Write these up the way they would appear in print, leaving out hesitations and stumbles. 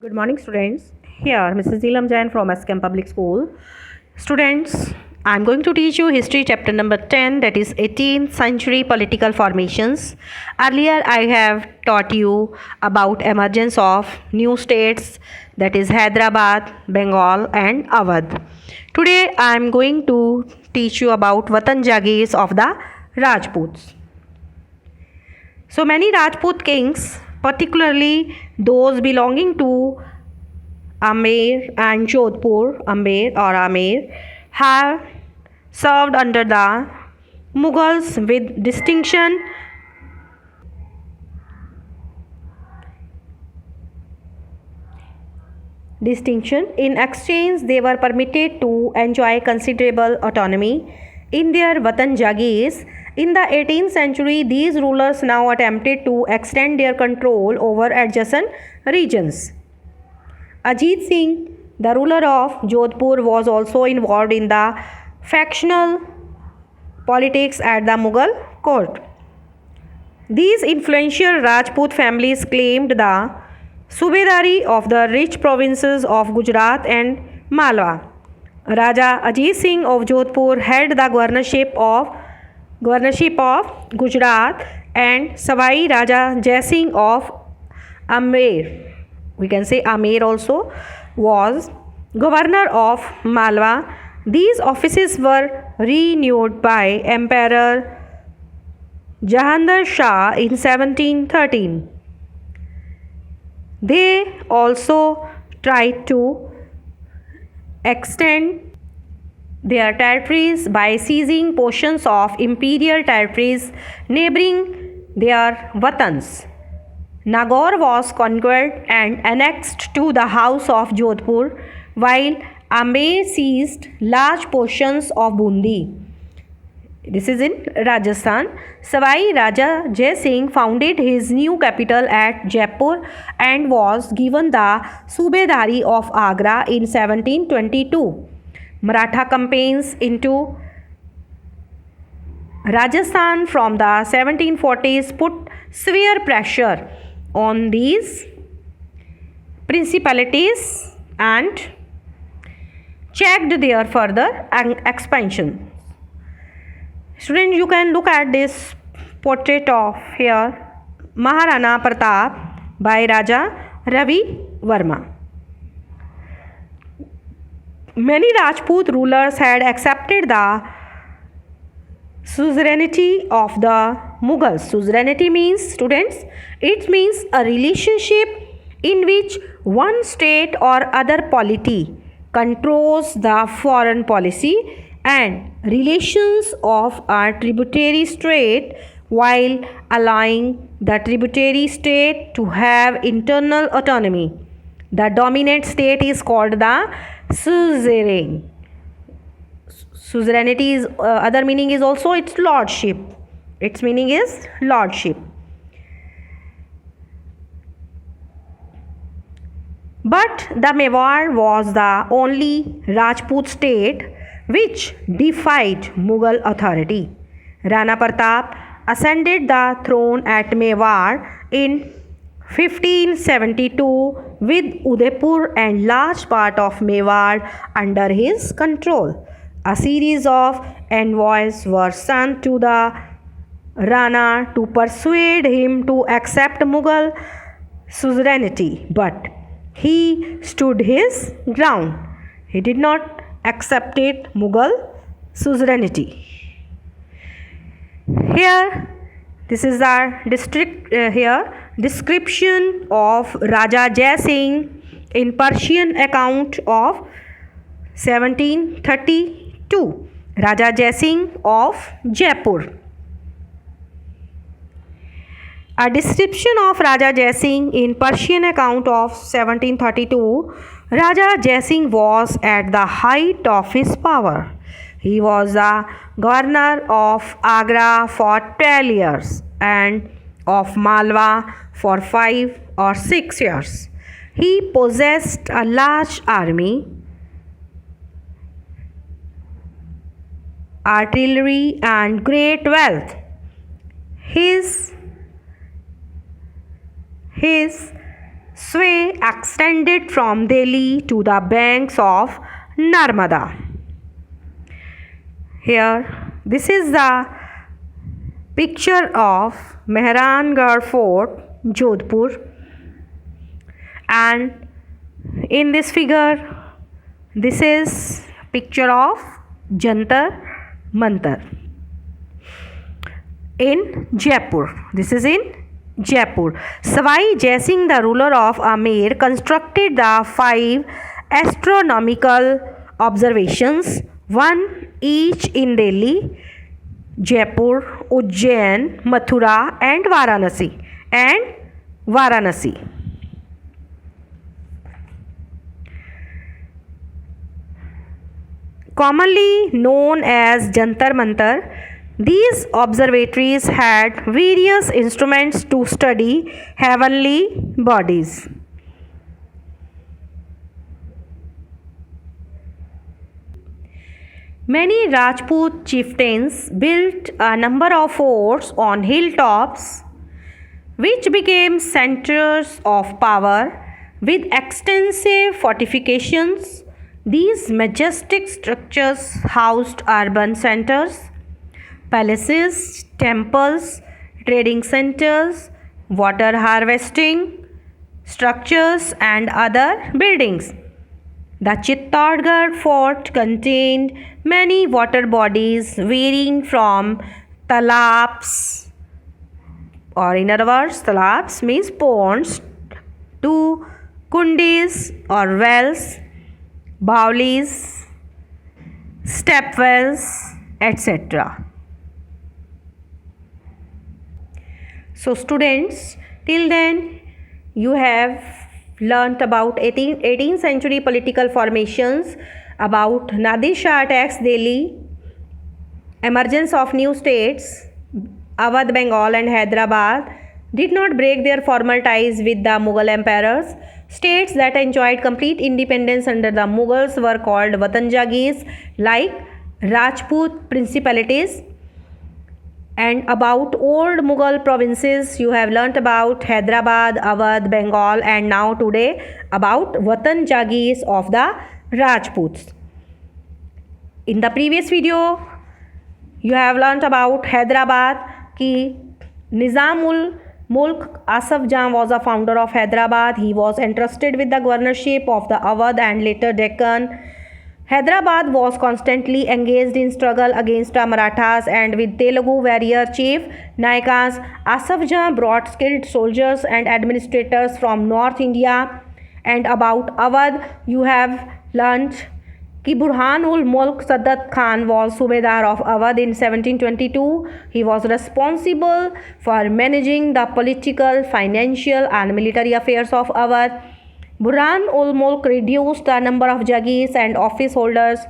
Good morning, students. Here, Mrs. Neelam Jain from SKM Public School. Students, I'm going to teach you history chapter number 10, that is 18th century political formations. Earlier, I have taught you about emergence of new states, that is Hyderabad, Bengal and Awadh. Today, I'm going to teach you about Vatan Jagirs of the Rajputs. So many Rajput kings, particularly those belonging to Amer and Jodhpur, Amer, have served under the Mughals with distinction. In exchange, they were permitted to enjoy considerable autonomy in their Vatan Jagirs. In the 18th century, these rulers now attempted to extend their control over adjacent regions. Ajit Singh, the ruler of Jodhpur, was also involved in the factional politics at the Mughal court. These influential Rajput families claimed the Subedari of the rich provinces of Gujarat and Malwa. Raja Ajit Singh of Jodhpur held the governorship of Gujarat, and Savai Raja Jai Singh of Amer, we can say Amer also, was governor of Malwa. These offices were renewed by Emperor Jahandar Shah in 1713. They also tried to extend their territories by seizing portions of imperial territories neighboring their Vatans. Nagaur was conquered and annexed to the house of Jodhpur, while Amer seized large portions of Bundi. This is in Rajasthan. Savai Raja Jai Singh founded his new capital at Jaipur and was given the Subedari of Agra in 1722. Maratha campaigns into Rajasthan from the 1740s put severe pressure on these principalities and checked their further expansion. Students, you can look at this portrait of here Maharana Pratap by Raja Ravi Verma. Many Rajput rulers had accepted the suzerainty of the Mughals. Suzerainty means, students, it means a relationship in which one state or other polity controls the foreign policy and relations of a tributary state while allowing the tributary state to have internal autonomy. The dominant state is called the suzerain. Suzerainty is other meaning is also its lordship. Its meaning is lordship. But the Mewar was the only Rajput state which defied Mughal authority. Rana Pratap ascended the throne at Mewar in 1572 with Udaipur and large part of Mewar under his control. A series of envoys were sent to the Rana to persuade him to accept Mughal suzerainty, but he stood his ground. He did not accept Mughal suzerainty. Here, this is our description of Raja Jai Singh in Persian account of 1732. Raja Jai Singh of Jaipur. A description of Raja Jai Singh in Persian account of 1732. Raja Jai Singh was at the height of his power. He was the governor of Agra for 12 years and of Malwa for 5 or 6 years. He possessed a large army, artillery and great wealth. His sway extended from Delhi to the banks of Narmada. Here, this is the picture of Mehrangarh Fort, Jodhpur, and in this figure, this is picture of Jantar Mantar in Jaipur. This is in Jaipur. Savai Jai Singh, the ruler of Amer, constructed the 5 astronomical observations, one each in Delhi, Jaipur, Ujjain, Mathura, and Varanasi. Commonly known as Jantar Mantar, these observatories had various instruments to study heavenly bodies. Many Rajput chieftains built a number of forts on hilltops, which became centers of power with extensive fortifications. These majestic structures housed urban centers, palaces, temples, trading centers, water harvesting structures, and other buildings. The Chittorgarh fort contained many water bodies varying from talabs, or in other words, talabs means ponds, to kundis or wells, bawlis, step wells, etc. So students, till then you have learnt about 18th century political formations, about Nadir Shah attacks Delhi, emergence of new states, Awadh, Bengal and Hyderabad did not break their formal ties with the Mughal emperors. States that enjoyed complete independence under the Mughals were called Watan Jagirs, like Rajput principalities. And about old Mughal provinces, you have learnt about Hyderabad, Awadh, Bengal, and now today about Watan Jagirs of the Rajputs. In the previous video, you have learnt about Hyderabad ki Nizamul Mulk Asaf Jan was a founder of Hyderabad. He was entrusted with the governorship of the Awadh and later Deccan. Hyderabad was constantly engaged in struggle against the Marathas and with Telugu warrior chief Naikas. Asaf Jan brought skilled soldiers and administrators from North India. And about Awadh, you have learnt कि Burhanul Mulk Sadat Khan was Subedar of Awadh in 1722. He was responsible for managing the political, financial and military affairs of Awadh. Burhanul Mulk reduced the number of Jagirs and office holders,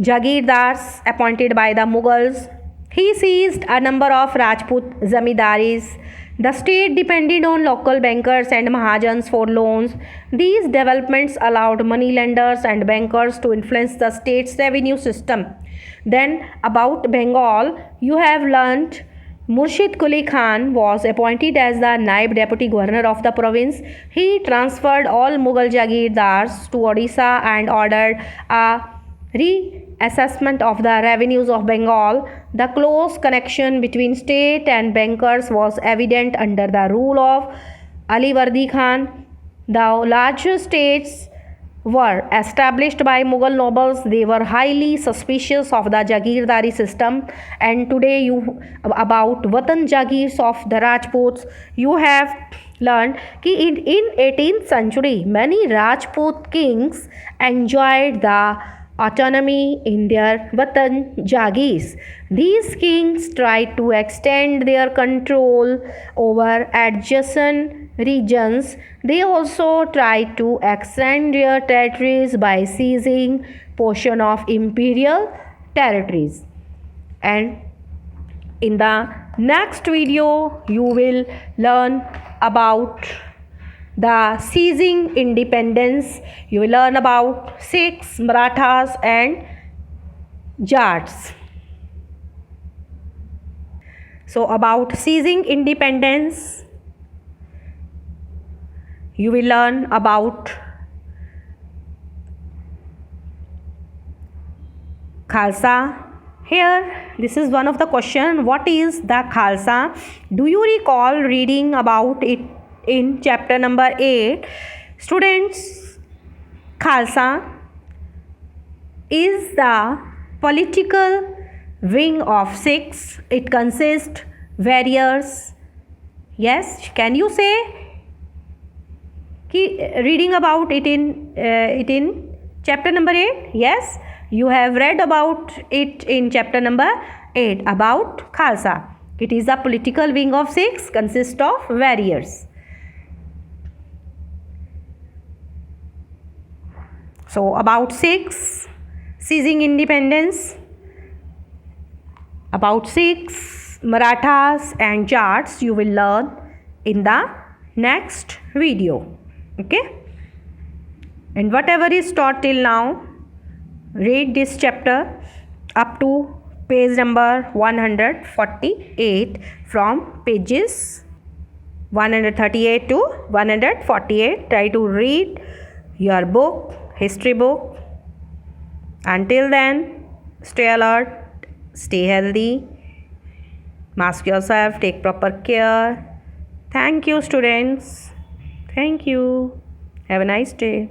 Jagirdars, appointed by the Mughals. He seized a number of Rajput zamidaris. The state depended on local bankers and Mahajans for loans. These developments allowed moneylenders and bankers to influence the state's revenue system. Then about Bengal, you have learnt Murshid Quli Khan was appointed as the Naib Deputy Governor of the province. He transferred all Mughal Jagirdars to Odisha and ordered a reassessment of the revenues of Bengal. The close connection between state and bankers was evident under the rule of Alivardi Khan. The larger states were established by Mughal nobles. They were highly suspicious of the Jagirdari system. And today about Watan Jagirs of the Rajputs, you have learned that in 18th century many Rajput kings enjoyed the autonomy in their Watan Jagirs. These kings tried to extend their control over adjacent regions. They also tried to extend their territories by seizing portion of imperial territories. And in the next video, you will learn about the seizing independence. You will learn about Sikhs, Marathas and Jats. So about seizing independence, you will learn about Khalsa. Here, this is one of the question. What is the Khalsa? Do you recall reading about it in chapter number 8? Students, Khalsa is the political wing of Sikhs. It consists various. Yes, can you say reading about it in chapter number 8? Yes, you have read about it in chapter number 8 about Khalsa. It is a political wing of Sikhs, consists of various. So about Sikhs seizing independence, about Sikhs, Marathas and Jats you will learn in the next video. Okay, and whatever is taught till now, read this chapter up to page number 148 from pages 138 to 148. Try to read your book, history book. Until then, stay alert, stay healthy, mask yourself, take proper care. Thank you, students. Thank you. Have a nice day.